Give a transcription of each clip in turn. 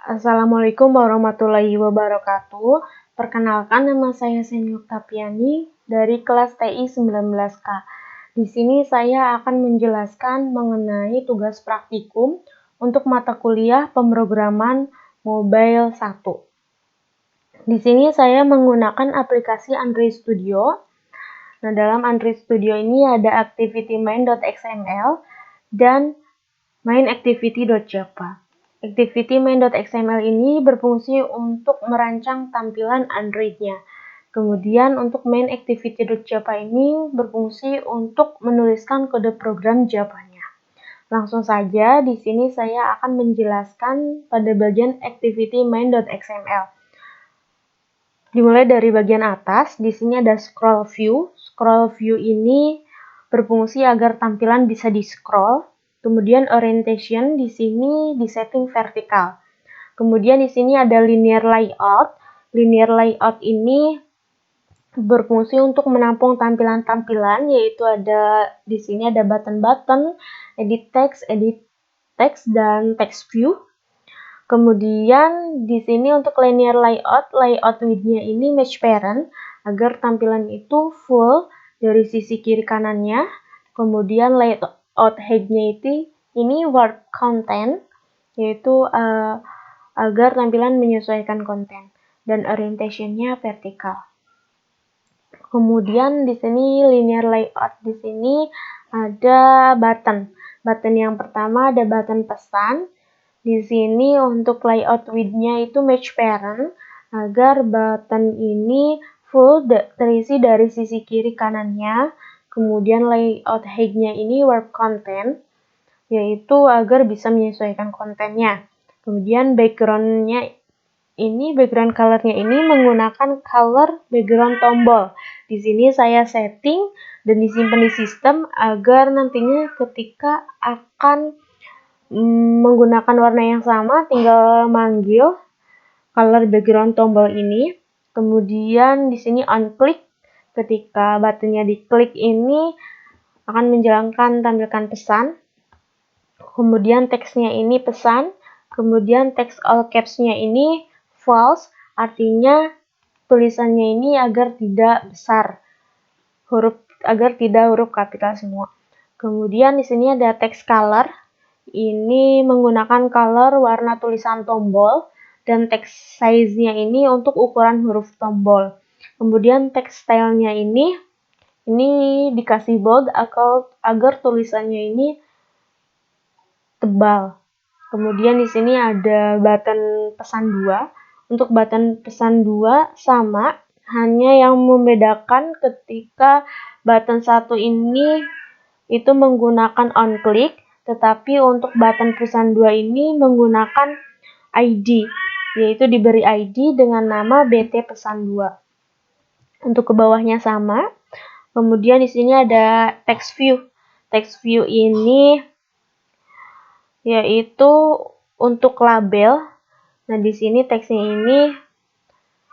Assalamualaikum warahmatullahi wabarakatuh. Perkenalkan, nama saya Seni Oktaviani dari kelas TI 19K. Di sini saya akan menjelaskan mengenai tugas praktikum untuk mata kuliah pemrograman mobile 1. Di sini saya menggunakan aplikasi Android Studio. Nah, dalam Android Studio ini ada activity-main.xml dan main-activity.java. Activity-main.xml ini berfungsi untuk merancang tampilan Android-nya. Kemudian untuk main-activity.java ini berfungsi untuk menuliskan kode program Java-nya. Langsung saja, di sini saya akan menjelaskan pada bagian activity-main.xml. Dimulai dari bagian atas, di sini ada scroll view. Scroll view ini berfungsi agar tampilan bisa di-scroll. Kemudian orientation di sini disetting vertikal. Kemudian di sini ada linear layout. Linear layout ini berfungsi untuk menampung tampilan-tampilan, yaitu di sini ada button-button, edit text dan text view. Kemudian di sini untuk linear layout width-nya ini match parent agar tampilan itu full dari sisi kiri kanannya. Kemudian layout height-nya ini warp content, yaitu agar tampilan menyesuaikan konten, dan orientation-nya vertikal. Kemudian di sini linear layout, di sini ada button. Button yang pertama ada button pesan. Di sini untuk layout width-nya itu match parent agar button ini full terisi dari sisi kiri kanannya. Kemudian layout height-nya ini warp content, yaitu agar bisa menyesuaikan kontennya. Kemudian background color-nya ini menggunakan color background tombol. Di sini saya setting dan disimpan di sistem agar nantinya ketika akan menggunakan warna yang sama, tinggal manggil color background tombol ini. Kemudian di sini on click, ketika buttonnya diklik ini akan menjalankan tampilkan pesan. Kemudian teksnya ini pesan. Kemudian teks all caps-nya ini false, artinya tulisannya ini agar tidak besar, agar tidak huruf kapital semua. Kemudian di sini ada text color. Ini menggunakan color warna tulisan tombol, dan text size-nya ini untuk ukuran huruf tombol. Kemudian text style-nya ini dikasih bold agar tulisannya ini tebal. Kemudian di sini ada button pesan 2. Untuk button pesan 2 sama, hanya yang membedakan ketika button 1 ini itu menggunakan on click, tetapi untuk button pesan 2 ini menggunakan ID, yaitu diberi ID dengan nama BT pesan 2. Untuk ke bawahnya sama. Kemudian di sini ada text view. Text view ini yaitu untuk label. Nah, di sini teksnya ini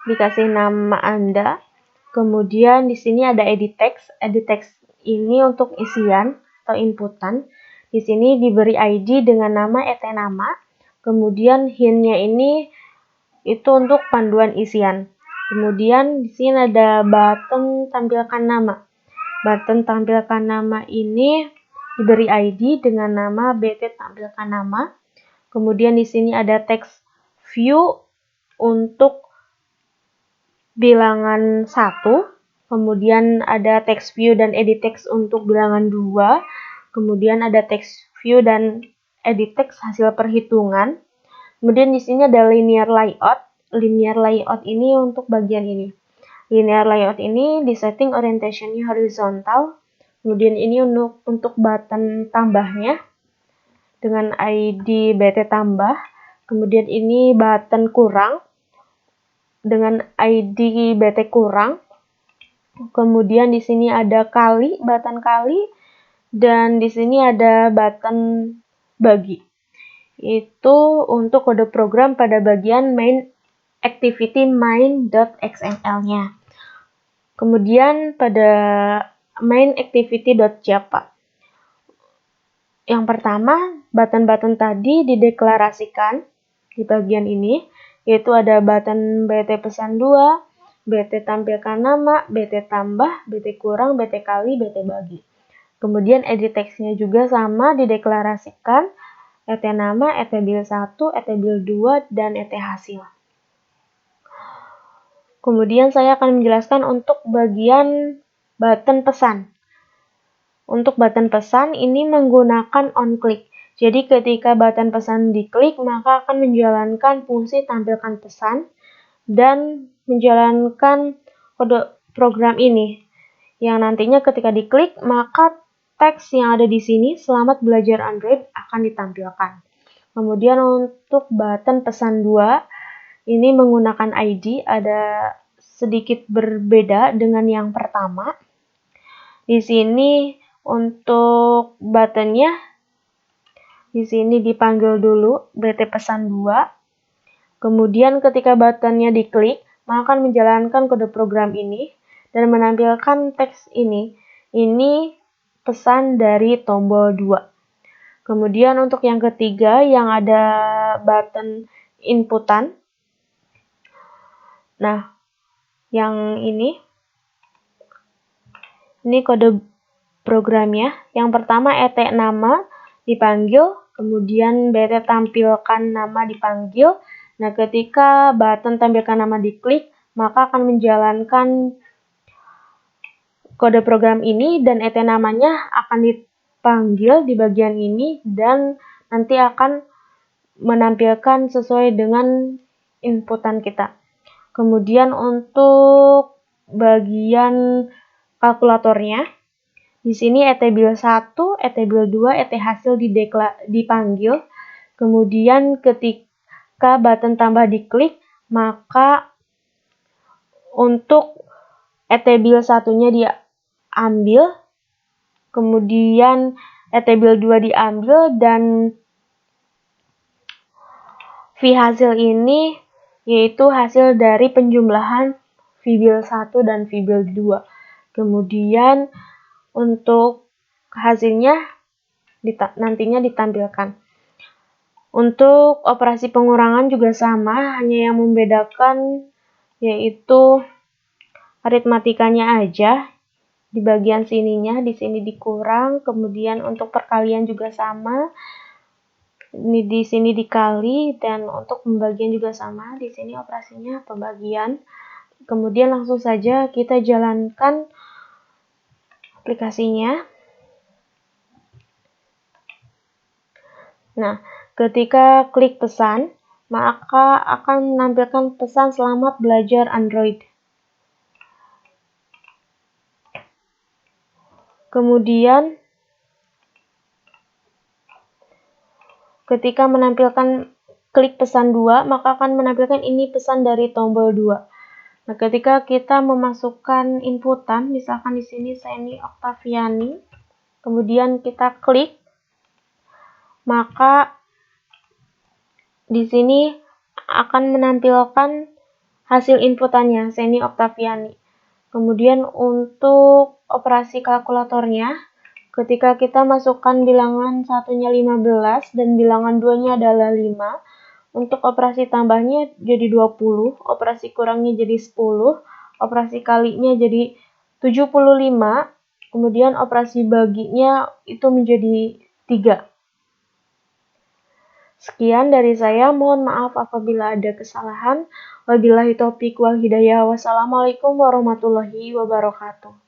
dikasih nama Anda. Kemudian di sini ada edit text. Edit text ini untuk isian atau inputan. Di sini diberi ID dengan nama nama. Kemudian hint-nya ini itu untuk panduan isian. Kemudian di sini ada button tampilkan nama. Button tampilkan nama ini diberi ID dengan nama BT tampilkan nama. Kemudian di sini ada text view untuk bilangan 1. Kemudian ada text view dan edit text untuk bilangan 2. Kemudian ada text view dan edit text hasil perhitungan. Kemudian di sini ada linear layout. Linear layout ini untuk bagian ini. Linear layout ini disetting orientation-nya horizontal. Kemudian ini untuk button tambahnya dengan ID BT tambah. Kemudian ini button kurang dengan ID BT kurang. Kemudian di sini ada button kali, dan di sini ada button bagi. Itu untuk kode program pada bagian main activity main.xml-nya. Kemudian pada main activity.java. Yang pertama, button-button tadi dideklarasikan di bagian ini, yaitu ada button BT pesan 2, BT tampilkan nama, BT tambah, BT kurang, BT kali, BT bagi. Kemudian edit teksnya juga sama dideklarasikan, ET nama, ET bil 1, ET bil 2, dan ET hasil. Kemudian saya akan menjelaskan untuk bagian button pesan. Untuk button pesan ini menggunakan on-click. Jadi ketika button pesan diklik, maka akan menjalankan fungsi tampilkan pesan dan menjalankan kode program ini. Yang nantinya ketika diklik, maka teks yang ada di sini, "Selamat belajar Android," akan ditampilkan. Kemudian untuk button pesan 2, ini menggunakan ID, ada sedikit berbeda dengan yang pertama. Di sini untuk buttonnya, di sini dipanggil dulu BT pesan 2. Kemudian ketika buttonnya diklik, maka akan menjalankan kode program ini dan menampilkan teks ini. Ini pesan dari tombol 2. Kemudian untuk yang ketiga yang ada button inputan. Nah, yang ini kode programnya. Yang pertama ET nama dipanggil, kemudian BT tampilkan nama dipanggil. Nah, ketika button tampilkan nama diklik, maka akan menjalankan kode program ini dan ET namanya akan dipanggil di bagian ini dan nanti akan menampilkan sesuai dengan inputan kita. Kemudian untuk bagian kalkulatornya, di sini ET bil 1, ET bil 2, ET hasil dipanggil. Kemudian ketika button tambah diklik, maka untuk ET bil 1-nya diambil, kemudian ET bil 2 diambil, dan V hasil ini yaitu hasil dari penjumlahan V bil 1 dan V bil 2. Kemudian untuk hasilnya nantinya ditampilkan. Untuk operasi pengurangan juga sama, hanya yang membedakan yaitu aritmatikanya aja. Di bagian sininya, di sini dikurang, kemudian untuk perkalian juga sama. Ini di sini dikali, dan untuk pembagian juga sama. Di sini operasinya pembagian. Kemudian langsung saja kita jalankan aplikasinya. Nah, ketika klik pesan, maka akan menampilkan pesan "Selamat belajar Android". Kemudian ketika menampilkan klik pesan 2, maka akan menampilkan ini pesan dari tombol 2. Nah, ketika kita memasukkan inputan, misalkan di sini Seni Oktaviani, kemudian kita klik, maka di sini akan menampilkan hasil inputannya, Seni Oktaviani. Kemudian untuk operasi kalkulatornya, ketika kita masukkan bilangan satunya 15 dan bilangan 2-nya adalah 5, untuk operasi tambahnya jadi 20, operasi kurangnya jadi 10, operasi kalinya jadi 75, kemudian operasi baginya itu menjadi 3. Sekian dari saya, mohon maaf apabila ada kesalahan. Wabillahi taufiq wal hidayah. Wassalamualaikum warahmatullahi wabarakatuh.